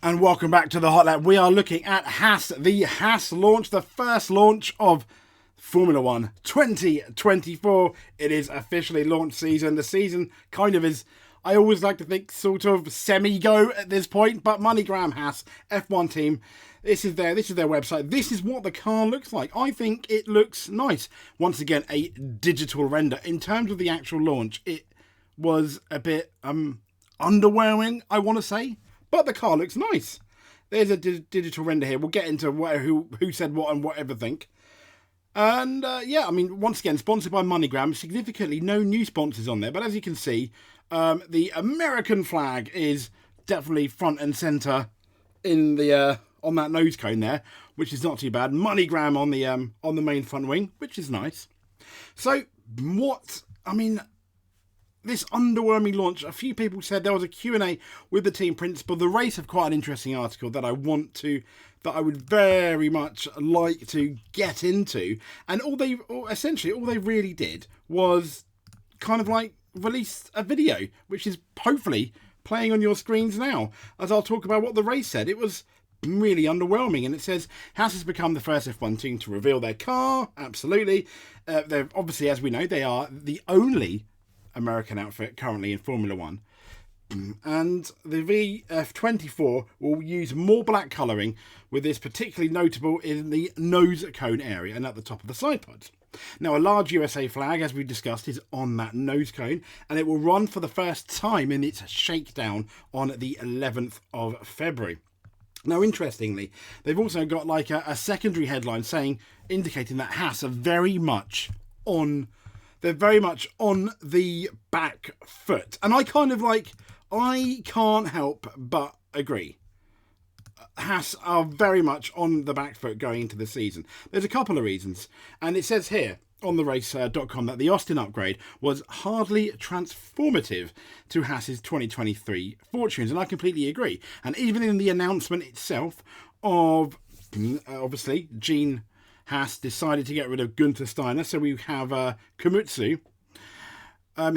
And welcome back to the Hot Lap. We are looking at Haas, the Haas launch, the first launch of Formula One 2024. It is officially launch season. The season kind of is, I always like to think, sort of semi-go at this point, but MoneyGram Haas, F1 team, this is their website. This is what the car looks like. I think it looks nice. Once again, a digital render. In terms of the actual launch, it was a bit underwhelming, I want to say. But the car looks nice. There's a digital render here. We'll get into who said what and what everything. And once again, sponsored by MoneyGram. Significantly, no new sponsors on there. But as you can see, the American flag is definitely front and centre in the on that nose cone there, which is not too bad. MoneyGram on the main front wing, which is nice. So this underwhelming launch, a few people said there was a Q&A with the team principal. The race have quite an interesting article that I would very much like to get into. And all they really did was kind of like release a video, which is hopefully playing on your screens now, as I'll talk about what the race said. It was really underwhelming, and it says Haas has become the first F1 team to reveal their car. Absolutely. They're obviously, as we know, they are the only American outfit currently in Formula One, and the VF24 will use more black colouring, with this particularly notable in the nose cone area and at the top of the side pods. Now, a large USA flag, as we discussed, is on that nose cone, and it will run for the first time in its shakedown on the 11th of February. Now, interestingly, they've also got like a secondary headline indicating that Haas are very much on the back foot. And I can't help but agree. Haas are very much on the back foot going into the season. There's a couple of reasons. And it says here on the race.com that the Austin upgrade was hardly transformative to Haas's 2023 fortunes. And I completely agree. And even in the announcement itself of, obviously, Gene Haas decided to get rid of Gunther Steiner, so we have Komatsu.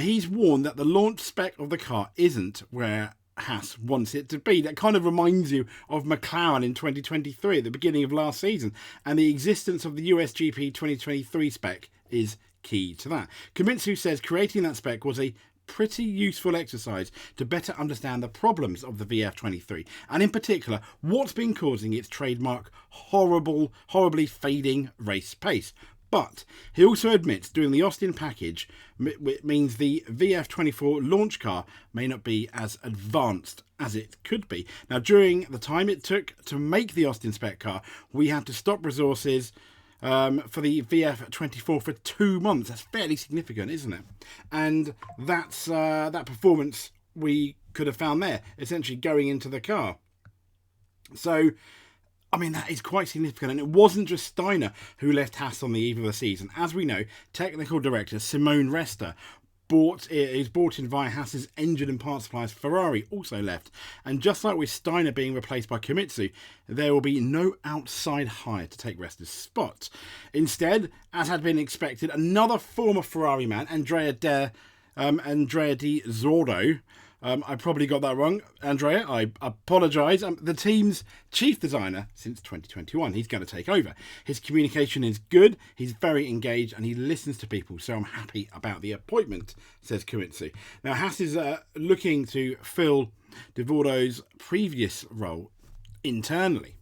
He's warned that the launch spec of the car isn't where Haas wants it to be. That kind of reminds you of McLaren in 2023 at the beginning of last season, and the existence of the USGP 2023 spec is key to that. Komatsu says creating that spec was a pretty useful exercise to better understand the problems of the VF23, and in particular what's been causing its trademark horribly fading race pace. But he also admits doing the Austin package means the VF24 launch car may not be as advanced as it could be. Now, during the time it took to make the Austin spec car, we had to stop resources for the VF24 for 2 months. That's fairly significant, isn't it? And that's that performance we could have found there, essentially going into the car. So, that is quite significant. And it wasn't just Steiner who left Haas on the eve of the season. As we know, technical director Simone Resta is brought in via Haas's engine and parts suppliers Ferrari, also left. And just like with Steiner being replaced by Komatsu, there will be no outside hire to take Resta's spot. Instead, as had been expected, another former Ferrari man, Andrea Di Zordo, I probably got that wrong, Andrea, I apologise. The team's chief designer since 2021. He's going to take over. His communication is good, he's very engaged, and he listens to people, so I'm happy about the appointment, says Komatsu. Now, Haas is looking to fill Di Zordo's previous role internally.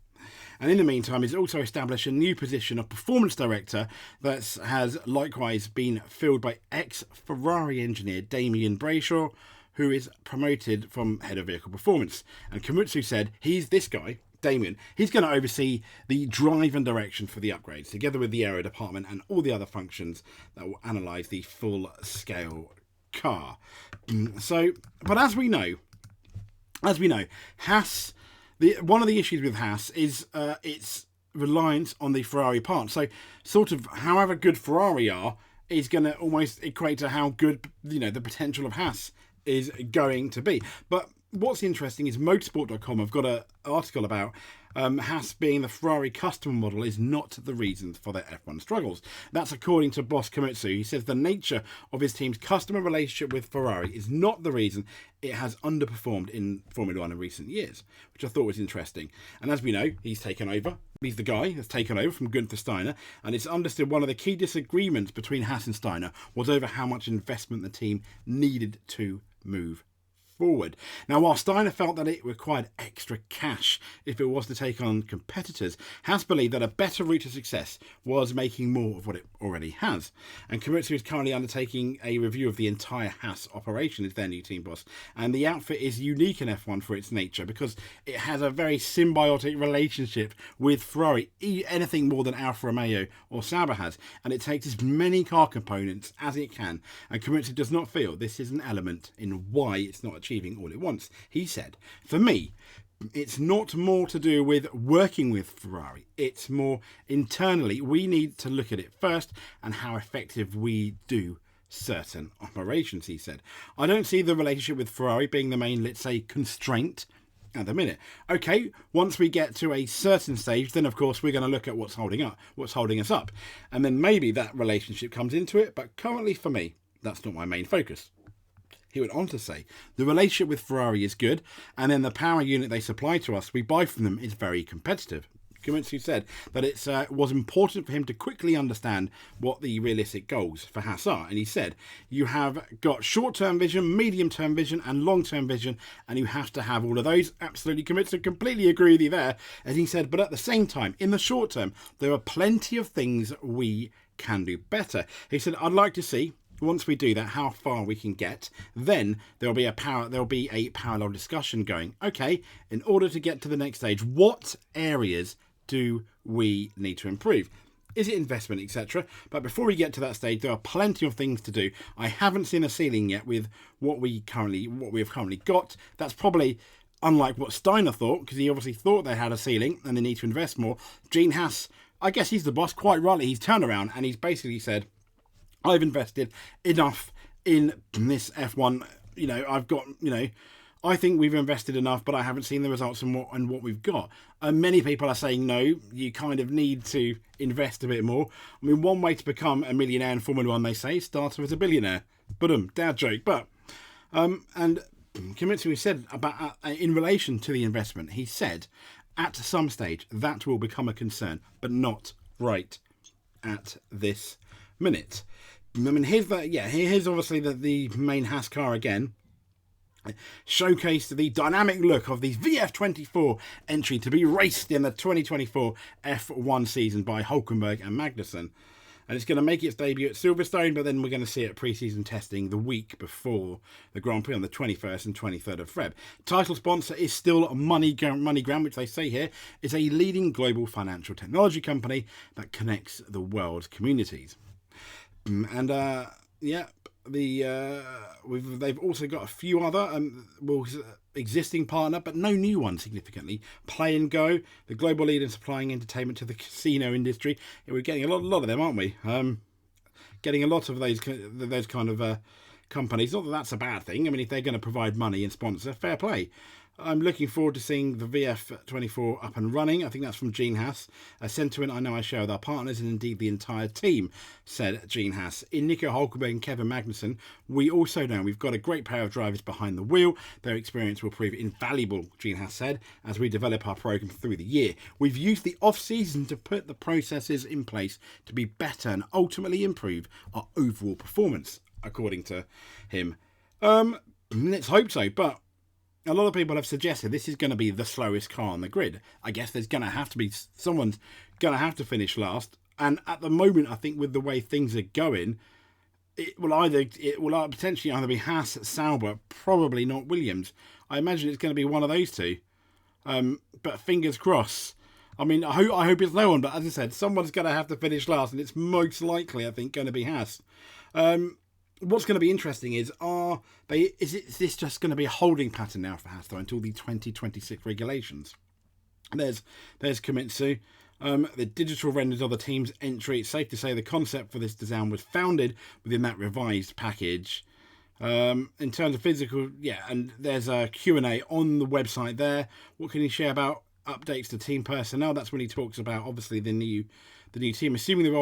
And in the meantime, he's also established a new position of performance director that has likewise been filled by ex-Ferrari engineer Damien Brayshaw, who is promoted from head of vehicle performance. And Komatsu said this guy, Damien, he's going to oversee the drive and direction for the upgrades, together with the aero department and all the other functions that will analyse the full-scale car. But as we know, Haas, one of the issues with Haas is its reliance on the Ferrari parts. So, sort of, however good Ferrari are, is going to almost equate to how good, the potential of Haas is going to be. But what's interesting is motorsport.com have got an article about Haas being the Ferrari customer model is not the reason for their F1 struggles. That's according to boss Komitsu. He says the nature of his team's customer relationship with Ferrari is not the reason it has underperformed in Formula 1 in recent years, which I thought was interesting. And as we know, he's taken over. He's the guy that's taken over from Gunther Steiner, and it's understood one of the key disagreements between Haas and Steiner was over how much investment the team needed to move forward. Now, while Steiner felt that it required extra cash if it was to take on competitors, Haas believed that a better route to success was making more of what it already has. And Komitsu is currently undertaking a review of the entire Haas operation as their new team boss. And the outfit is unique in F1 for its nature because it has a very symbiotic relationship with Ferrari, anything more than Alfa Romeo or Sauber has. And it takes as many car components as it can. And Komitsu does not feel this is an element in why it's not achieving all it wants. He said, for me, it's not more to do with working with Ferrari. It's more internally. We need to look at it first and how effective we do certain operations, he said. I don't see the relationship with Ferrari being the main, let's say, constraint at the minute. Okay, once we get to a certain stage, then of course we're going to look at what's holding us up. And then maybe that relationship comes into it. But currently for me, that's not my main focus. He went on to say, the relationship with Ferrari is good, and then the power unit they supply to us, we buy from them, is very competitive. Komitsu said that it was important for him to quickly understand what the realistic goals for Haas are. And he said, you have got short-term vision, medium-term vision, and long-term vision, and you have to have all of those. Absolutely, Komitsu, completely agree with you there. And he said, but at the same time, in the short term, there are plenty of things we can do better. He said, I'd like to see, once we do that, how far we can get. Then there'll be a parallel discussion going. Okay, in order to get to the next stage, what areas do we need to improve? Is it investment, etc.? But before we get to that stage, there are plenty of things to do. I haven't seen a ceiling yet with what we have currently got. That's probably unlike what Steiner thought, because he obviously thought they had a ceiling and they need to invest more. Gene Haas, I guess he's the boss, quite rightly. He's turned around and he's basically said, I've invested enough in this F1. I think we've invested enough, but I haven't seen the results and what we've got. And many people are saying, no, you kind of need to invest a bit more. I mean, one way to become a millionaire in Formula 1, they say, start as a billionaire. Dad joke. But, and Komitsu said about, in relation to the investment, he said, at some stage, that will become a concern, but not right at this minute. I mean, here's obviously the main Haas car again. Showcased the dynamic look of the VF24 entry to be raced in the 2024 F1 season by Hülkenberg and Magnussen. And it's going to make its debut at Silverstone, but then we're going to see it pre-season testing the week before the Grand Prix on the 21st and 23rd of Feb. Title sponsor is still MoneyGram, which they say here is a leading global financial technology company that connects the world's communities. And they've also got a few other existing partner, but no new ones significantly. Play and Go, the global leader in supplying entertainment to the casino industry. Yeah, we're getting a lot of them, aren't we? Getting a lot of those kind of companies. Not that that's a bad thing. I mean, if they're going to provide money and sponsor, fair play. I'm looking forward to seeing the VF24 up and running. I think that's from Gene Haas. A sentiment I know I share with our partners and indeed the entire team, said Gene Haas. In Nico Hülkenberg and Kevin Magnussen, we also know we've got a great pair of drivers behind the wheel. Their experience will prove invaluable, Gene Haas said, as we develop our programme through the year. We've used the off-season to put the processes in place to be better and ultimately improve our overall performance, according to him. Let's hope so, but a lot of people have suggested this is going to be the slowest car on the grid. I guess there's going to have to be someone's going to have to finish last. And at the moment, I think with the way things are going, it will potentially either be Haas, Sauber, probably not Williams. I imagine it's going to be one of those two. But fingers crossed. I mean, I hope it's no one. But as I said, someone's going to have to finish last, and it's most likely, I think, going to be Haas. What's going to be interesting is this just going to be a holding pattern now for Haas though until the 2026 regulations? There's Komitsu. The digital renders of the team's entry. It's safe to say the concept for this design was founded within that revised package. In terms of physical, yeah, and there's a Q&A on the website there. What can he share about updates to team personnel? That's when he talks about obviously the new team, assuming the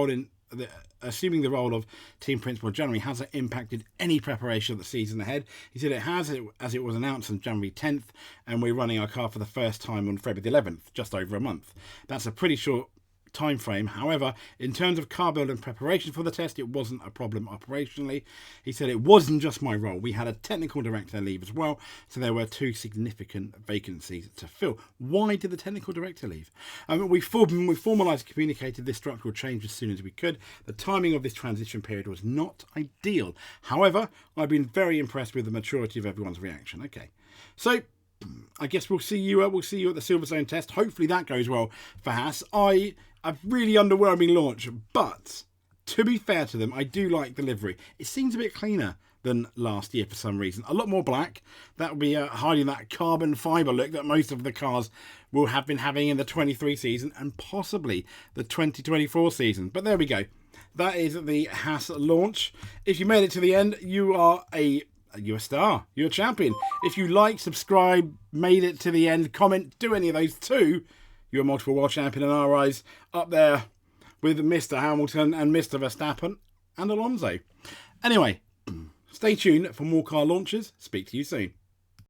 role of team principal in January hasn't impacted any preparation of the season ahead. He said it has, as it was announced on January 10th, and we're running our car for the first time on February the 11th, just over a month. That's a pretty short time frame. However, in terms of car build and preparation for the test, it wasn't a problem operationally. He said it wasn't just my role. We had a technical director leave as well, so there were 2 significant vacancies to fill. Why did the technical director leave? We formalised and communicated this structural change as soon as we could. The timing of this transition period was not ideal. However, I've been very impressed with the maturity of everyone's reaction. Okay, so I guess we'll see you at the Silverstone test. Hopefully that goes well for Haas. A really underwhelming launch, but to be fair to them, I do like the livery. It seems a bit cleaner than last year for some reason. A lot more black. That will be hiding that carbon fibre look that most of the cars will have been having in the 23 season and possibly the 2024 season. But there we go. That is the Haas launch. If you made it to the end, you're a star. You're a champion. If you like, subscribe, made it to the end, comment, do any of those too, you're a multiple world champion in our eyes, up there with Mr. Hamilton and Mr. Verstappen and Alonso. Anyway, stay tuned for more car launches. Speak to you soon.